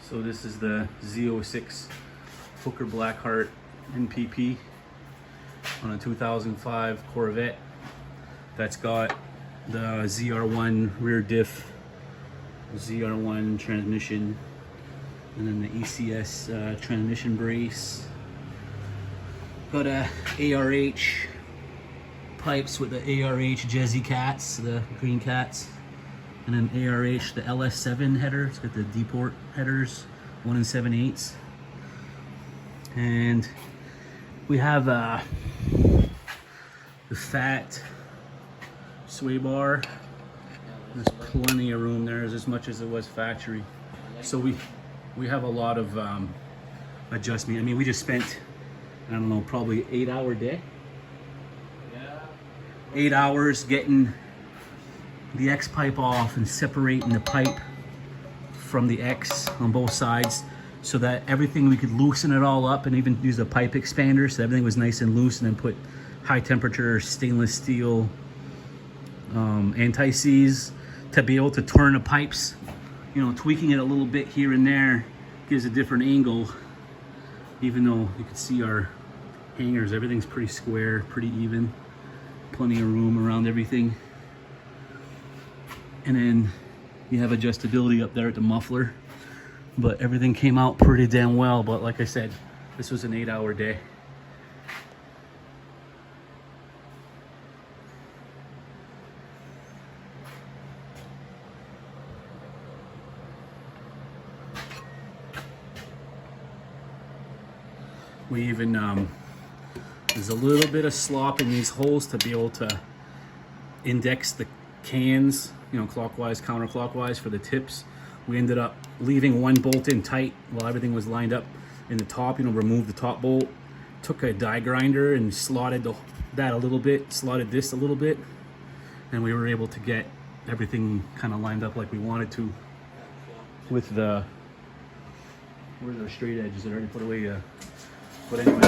So this is the Z06 Hooker Blackheart NPP on a 2005 Corvette that's got the ZR1 rear diff, ZR1 transmission, and then the ECS transmission brace. Got a ARH pipes with the ARH Jezzy cats, the green cats, and then ARH the LS7 header. It's got the D-port headers, 1 7/8. And we have the fat sway bar. There's plenty of room there, as much as it was factory. So we have a lot of adjustment. I mean, we just spent, I don't know, probably 8-hour day. 8 hours getting the X pipe off and separating the pipe from the X on both sides, so that everything, we could loosen it all up and even use a pipe expander so everything was nice and loose, and then put high temperature stainless steel anti-seize to be able to turn the pipes. You know, tweaking it a little bit here and there gives a different angle, even though you can see our hangers, everything's pretty square, pretty even, plenty of room around everything. And then you have adjustability up there at the muffler, but everything came out pretty damn well. But like I said, this was an 8-hour day. We even, there's a little bit of slop in these holes to be able to index the cans, you know, clockwise, counterclockwise for the tips. We ended up leaving one bolt in tight while everything was lined up in the top, you know, removed the top bolt, took a die grinder and slotted that a little bit, slotted this a little bit, and we were able to get everything kind of lined up like we wanted to with the, where's our straight edges? I already put away, but anyway.